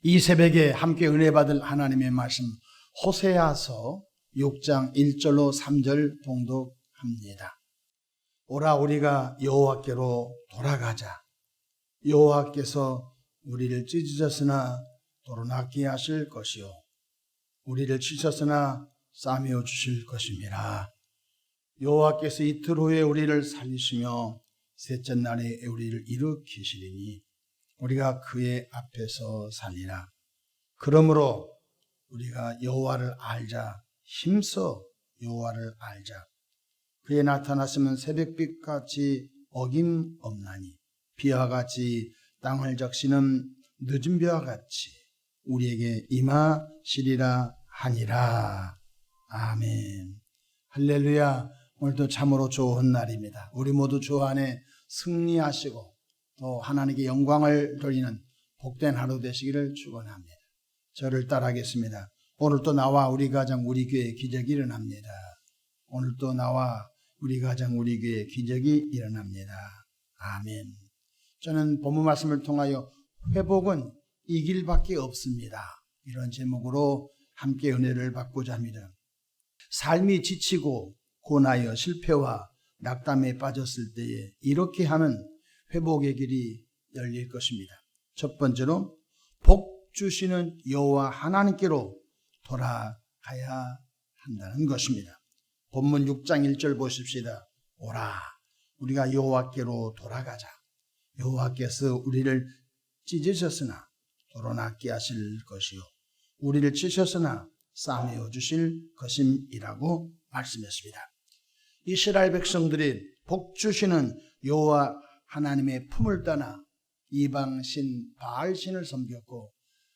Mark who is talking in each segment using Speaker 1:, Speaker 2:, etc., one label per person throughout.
Speaker 1: 이 새벽에 함께 은혜 받을 하나님의 말씀 호세아서 6장 1절로 3절 봉독합니다. 오라 우리가 여호와께로 돌아가자. 여호와께서 우리를 찢으셨으나 도로낫게 하실 것이요 우리를 치셨으나 싸매어 주실 것임이라. 여호와께서 이틀 후에 우리를 살리시며 셋째 날에 우리를 일으키시리니 우리가 그의 앞에서 살리라. 그러므로 우리가 여호와를 알자. 힘써 여호와를 알자. 그의 나타나시면 새벽빛같이 어김없나니 비와 같이 땅을 적시는 늦은 비와 같이 우리에게 임하시리라 하니라. 아멘. 할렐루야. 오늘도 참으로 좋은 날입니다. 우리 모두 주 안에 승리하시고 또 하나님께 영광을 돌리는 복된 하루 되시기를 축원합니다. 저를 따라하겠습니다. 오늘도 나와 우리 가정 우리 교회에 기적이 일어납니다. 오늘도 나와 우리 가정 우리 교회에 기적이 일어납니다. 아멘. 저는 본문 말씀을 통하여 회복은 이 길밖에 없습니다. 이런 제목으로 함께 은혜를 받고자 합니다. 삶이 지치고 고나여 실패와 낙담에 빠졌을 때에 이렇게 하면 회복의 길이 열릴 것입니다. 첫 번째로 복 주시는 여호와 하나님께로 돌아가야 한다는 것입니다. 본문 6장 1절 보십시다. 오라 우리가 여호와께로 돌아가자. 여호와께서 우리를 찢으셨으나 도로낫게 하실 것이요 우리를 치셨으나 싸매어 주실 것임이라고 말씀했습니다. 이스라엘 백성들이 복 주시는 여호와 하나님의 품을 떠나 이방신 바알신을 섬겼고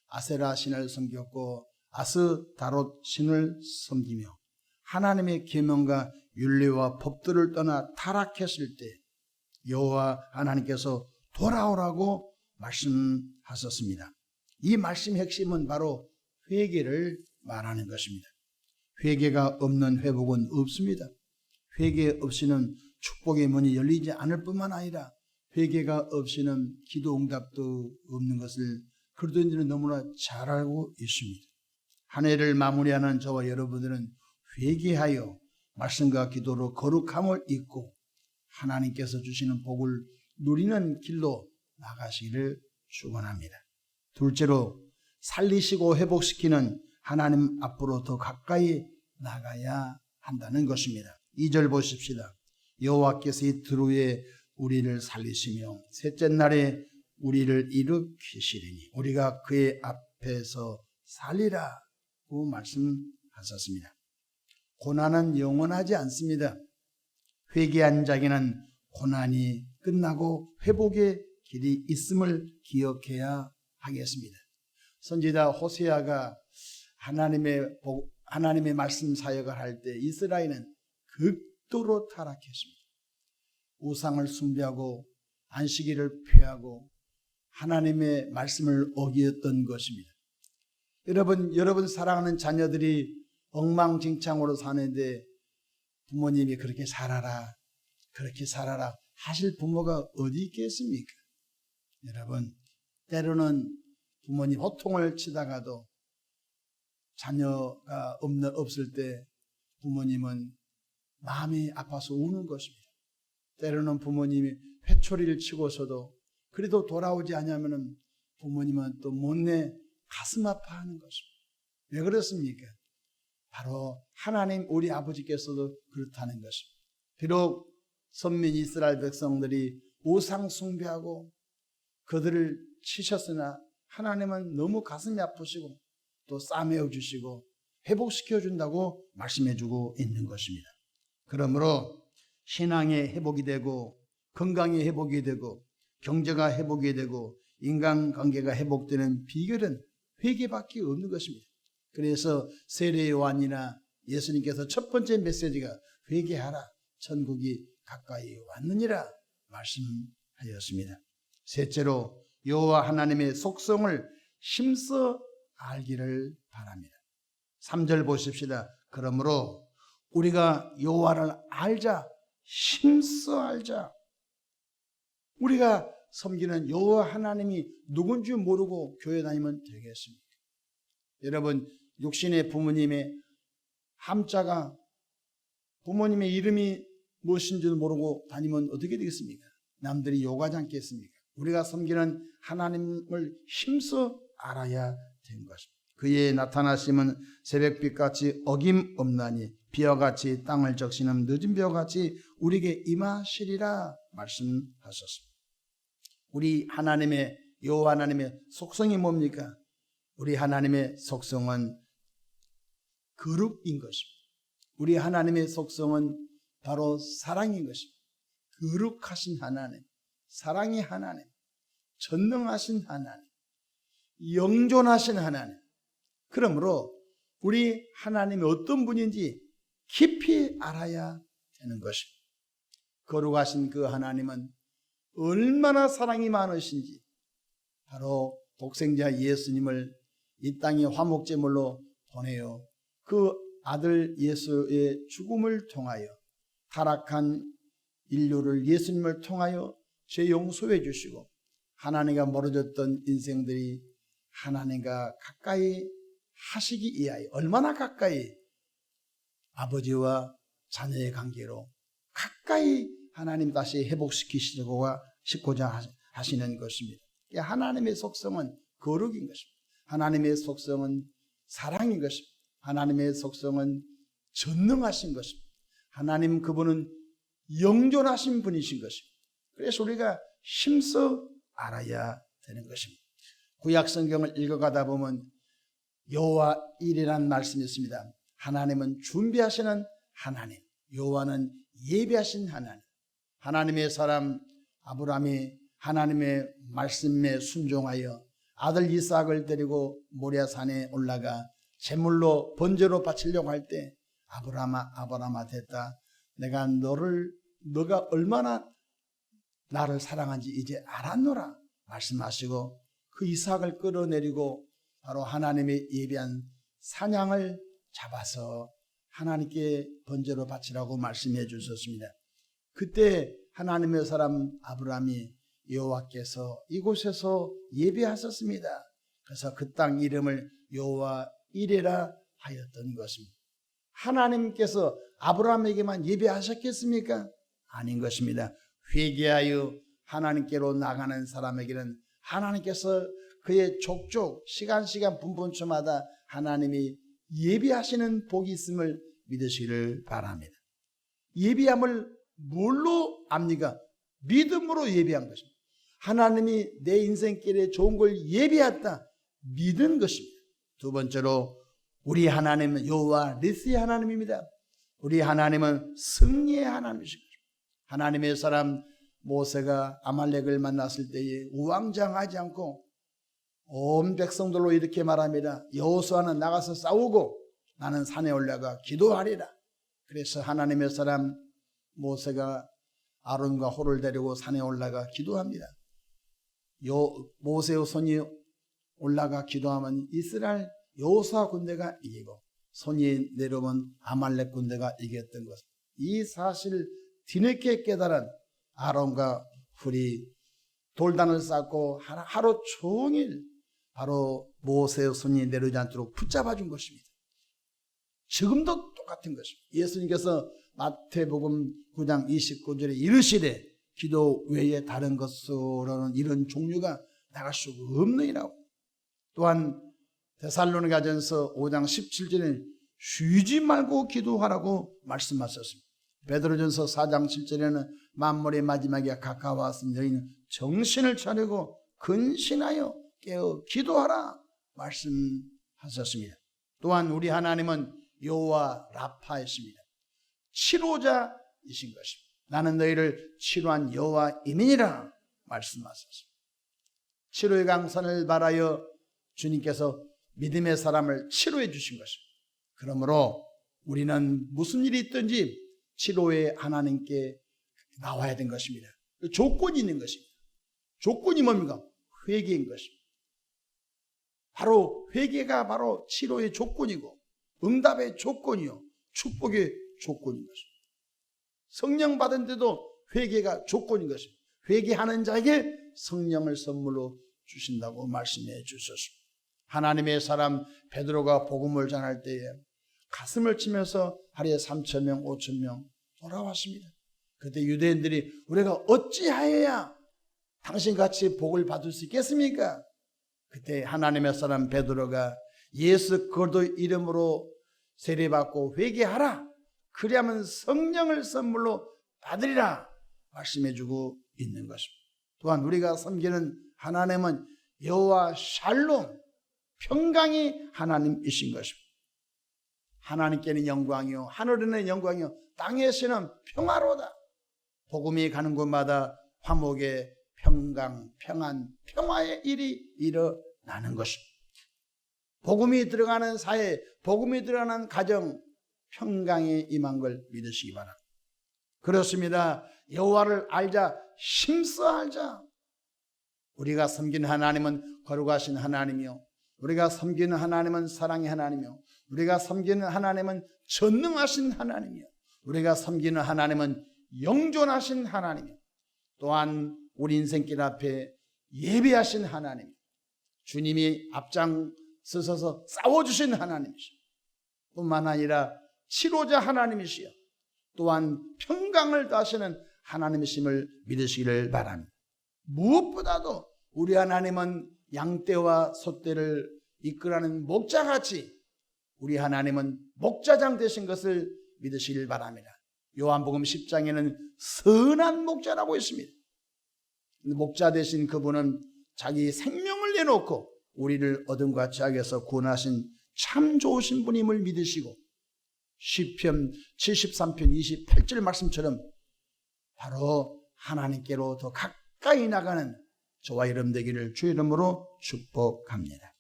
Speaker 1: 아세라 신을 섬겼고 아스다롯 신을 섬기며 하나님의 계명과 율례와 법들을 떠나 타락했을 때 여호와 하나님께서 돌아오라고 말씀하셨습니다. 이 말씀의 핵심은 바로 회개를 말하는 것입니다. 회개가 없는 회복은 없습니다. 회개 없이는 축복의 문이 열리지 않을 뿐만 아니라 회개가 없이는 기도 응답도 없는 것을 그리스도인들은 너무나 잘 알고 있습니다. 한 해를 마무리하는 저와 여러분들은 회개하여 말씀과 기도로 거룩함을 잊고 하나님께서 주시는 복을 누리는 길로 나가시기를 축원합니다. 둘째로 살리시고 회복시키는 하나님 앞으로 더 가까이 나가야 한다는 것입니다. 2절 보십시다. 여호와께서 이틀 후에 우리를 살리시며 셋째 날에 우리를 일으키시리니 우리가 그의 앞에서 살리라고 말씀하셨습니다. 고난은 영원하지 않습니다. 회개한 자에게는 고난이 끝나고 회복의 길이 있음을 기억해야 하겠습니다. 선지자 호세아가 하나님의 말씀 사역을 할 때 이스라엘은 극도로 타락했습니다. 우상을 숭배하고 안식일을 폐하고 하나님의 말씀을 어기었던 것입니다. 여러분 사랑하는 자녀들이 엉망진창으로 사는데 부모님이 그렇게 살아라 하실 부모가 어디 있겠습니까? 여러분 때로는 부모님 호통을 치다가도 자녀가 없을 때 부모님은 마음이 아파서 우는 것입니다. 때로는 부모님이 회초리를 치고서도 그래도 돌아오지 않으면 부모님은 또 못내 가슴 아파하는 것입니다. 왜 그렇습니까? 바로 하나님 우리 아버지께서도 그렇다는 것입니다. 비록 선민 이스라엘 백성들이 우상 숭배하고 그들을 치셨으나 하나님은 너무 가슴이 아프시고 또 싸매어 주시고 회복시켜 준다고 말씀해 주고 있는 것입니다. 그러므로 신앙의 회복이 되고 건강의 회복이 되고 경제가 회복이 되고 인간관계가 회복되는 비결은 회개밖에 없는 것입니다. 그래서 세례 요한이나 예수님께서 첫 번째 메시지가 회개하라 천국이 가까이 왔느니라 말씀하였습니다. 셋째로 여호와 하나님의 속성을 힘써 알기를 바랍니다. 3절 보십시다. 그러므로 우리가 여호와를 알자 힘써 알자. 우리가 섬기는 여호와 하나님이 누군지 모르고 교회 다니면 되겠습니까? 여러분, 육신의 부모님의 함자가 부모님의 이름이 무엇인지도 모르고 다니면 어떻게 되겠습니까? 남들이 욕하지 않겠습니까? 우리가 섬기는 하나님을 힘써 알아야 되는 것입니다. 그의 나타나심은 새벽빛같이 어김없나니 비와같이 땅을 적시는 늦은 비와같이 우리에게 임하시리라 말씀하셨습니다. 우리 하나님의 여호와 하나님의 속성이 뭡니까? 우리 하나님의 속성은 거룩인 것입니다. 우리 하나님의 속성은 바로 사랑인 것입니다. 거룩하신 하나님, 사랑의 하나님, 전능하신 하나님, 영존하신 하나님. 그러므로 우리 하나님이 어떤 분인지 깊이 알아야 되는 것입니다. 거룩하신 그 하나님은 얼마나 사랑이 많으신지 바로 독생자 예수님을 이 땅에 화목제물로 보내요. 그 아들 예수의 죽음을 통하여 타락한 인류를 예수님을 통하여 죄 용서해 주시고 하나님과 멀어졌던 인생들이 하나님과 가까이 하시기 위하여 얼마나 가까이 아버지와 자녀의 관계로 가까이 하나님 다시 회복시키시고자 하시는 것입니다. 하나님의 속성은 거룩인 것입니다. 하나님의 속성은 사랑인 것입니다. 하나님의 속성은 전능하신 것입니다. 하나님 그분은 영존하신 분이신 것입니다. 그래서 우리가 힘써 알아야 되는 것입니다. 구약 성경을 읽어가다 보면 여호와 일이라는 말씀이 있습니다. 하나님은 준비하시는 하나님, 여호와는 예비하신 하나님. 하나님의 사람 아브라함이 하나님의 말씀에 순종하여 아들 이삭을 데리고 모리아산에 올라가 제물로 번제로 바치려고 할 때 아브라함아 됐다. 내가 너가 얼마나 나를 사랑한지 이제 알았노라 말씀하시고 그 이삭을 끌어내리고 바로 하나님의 예비한 사냥을 잡아서 하나님께 번제로 바치라고 말씀해 주셨습니다. 그때 하나님의 사람 아브라함이 여호와께서 이곳에서 예배하셨습니다. 그래서 그 땅 이름을 여호와 이레라 하였던 것입니다. 하나님께서 아브라함에게만 예배하셨겠습니까? 아닌 것입니다. 회개하여 하나님께로 나가는 사람에게는 하나님께서 그의 족족 시간 분분수마다 하나님이 예비하시는 복이 있음을 믿으시기를 바랍니다. 예비함을 뭘로 압니까? 믿음으로 예비한 것입니다. 하나님이 내 인생길에 좋은 걸 예비했다 믿은 것입니다. 두 번째로 우리 하나님은 여호와 니스의 하나님입니다. 우리 하나님은 승리의 하나님이십니다. 하나님의 사람 모세가 아말렉을 만났을 때에 우왕좌왕하지 않고 온 백성들로 이렇게 말합니다. 여호수아는 나가서 싸우고 나는 산에 올라가 기도하리라. 그래서 하나님의 사람 모세가 아론과 홀을 데리고 산에 올라가 기도합니다. 모세의 손이 올라가 기도하면 이스라엘 여호수아 군대가 이기고 손이 내려오면 아말렉 군대가 이겼던 것. 이 사실 뒤늦게 깨달은 아론과 훌이 돌단을 쌓고 하루 종일 바로 모세의 손이 내려오지 않도록 붙잡아 준 것입니다. 지금도 똑같은 것입니다. 예수님께서 마태복음 9장 29절에 이르시되 기도 외에 다른 것으로는 이런 종류가 나갈 수 없느니라고. 또한 데살로니가전서 5장 17절에 쉬지 말고 기도하라고 말씀하셨습니다. 베드로전서 4장 7절에는 만물의 마지막에 가까워왔으니 너희는 정신을 차리고 근신하여 깨어 기도하라 말씀하셨습니다. 또한 우리 하나님은 여호와 라파이십니다. 치료자이신 것입니다. 나는 너희를 치료한 여호와임이니라 말씀하셨습니다. 치료의 강산을 바라여 주님께서 믿음의 사람을 치료해 주신 것입니다. 그러므로 우리는 무슨 일이 있든지 치료의 하나님께 나와야 되는 것입니다. 조건이 있는 것입니다. 조건이 뭡니까? 회개인 것입니다. 바로 회개가 바로 치료의 조건이고 응답의 조건이요 축복의 조건인 것입니다. 성령 받은 데도 회개가 조건인 것입니다. 회개하는 자에게 성령을 선물로 주신다고 말씀해 주셨습니다. 하나님의 사람 베드로가 복음을 전할 때에 가슴을 치면서 하루에 3,000명, 5,000명 돌아왔습니다. 그때 유대인들이 우리가 어찌하여야 당신같이 복을 받을 수 있겠습니까? 그때 하나님의 사람 베드로가 예수 그리스도 이름으로 세례받고 회개하라. 그리하면 성령을 선물로 받으리라 말씀해주고 있는 것입니다. 또한 우리가 섬기는 하나님은 여호와 샬롬, 평강이 하나님이신 것입니다. 하나님께는 영광이요 하늘에는 영광이요 땅에서는 평화로다. 복음이 가는 곳마다 화목의 평강, 평안, 평화의 일이 일어나는 것입니다. 복음이 들어가는 사회, 복음이 들어가는 가정, 평강이 임한 걸 믿으시기 바랍니다. 그렇습니다. 여호와를 알자, 힘써 알자. 우리가 섬기는 하나님은 거룩하신 하나님이요, 우리가 섬기는 하나님은 사랑의 하나님이요, 우리가 섬기는 하나님은 전능하신 하나님이요, 우리가 섬기는 하나님은 영존하신 하나님이요, 또한 우리 인생길 앞에 예배하신 하나님, 주님이 앞장서서 싸워주신 하나님이시요, 뿐만 아니라 치료자 하나님이시요, 또한 평강을 다하시는 하나님이심을 믿으시기를 바랍니다. 무엇보다도 우리 하나님은 양떼와 소떼를 이끌어가는 목자같이 우리 하나님은 목자장 되신 것을 믿으시길 바랍니다. 요한복음 10장에는 선한 목자라고 있습니다. 목자 되신 그분은 자기 생명을 내놓고 우리를 어둠과 죄악에서 구원하신 참 좋으신 분임을 믿으시고, 시편 73편 28절 말씀처럼 바로 하나님께로 더 가까이 나가는 저와 여러분 되기를 주 이름으로 축복합니다.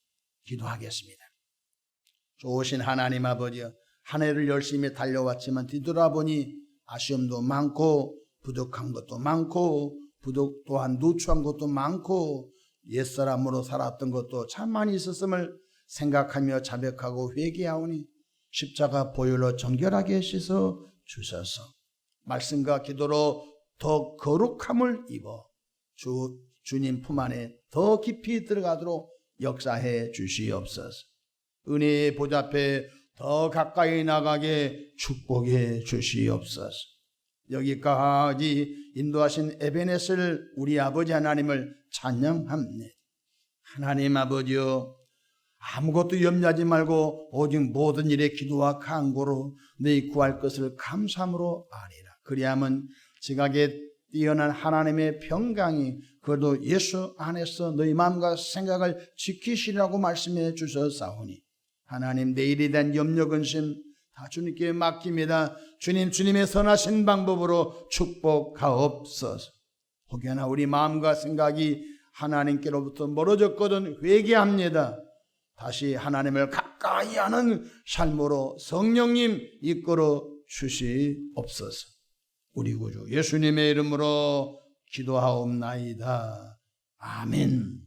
Speaker 1: 기도하겠습니다. 좋으신 하나님 아버지여, 한 해를 열심히 달려왔지만 뒤돌아보니 아쉬움도 많고 부족한 것도 많고 또한 누추한 것도 많고 옛사람으로 살았던 것도 참 많이 있었음을 생각하며 자백하고 회개하오니 십자가 보혈로 정결하게 씻어 주셔서 말씀과 기도로 더 거룩함을 입어 주님 품 안에 더 깊이 들어가도록 역사해 주시옵소서. 은혜의 보좌 앞에 더 가까이 나가게 축복해 주시옵소서. 여기까지 인도하신 에베네셀 우리 아버지 하나님을 찬양합니다. 하나님 아버지여, 아무것도 염려하지 말고 오직 모든 일에 기도와 간구로 너희 구할 것을 감사함으로 아니라. 그리하면 지각에 뛰어난 하나님의 평강이 그래도 예수 안에서 너희 마음과 생각을 지키시라고 말씀해 주셨사오니 하나님, 내일에 대한 염려 근심 다 주님께 맡깁니다. 주님의 선하신 방법으로 축복하옵소서. 혹여나 우리 마음과 생각이 하나님께로부터 멀어졌거든 회개합니다. 다시 하나님을 가까이 하는 삶으로 성령님 이끌어 주시옵소서. 우리 구주 예수님의 이름으로 기도하옵나이다. 아멘.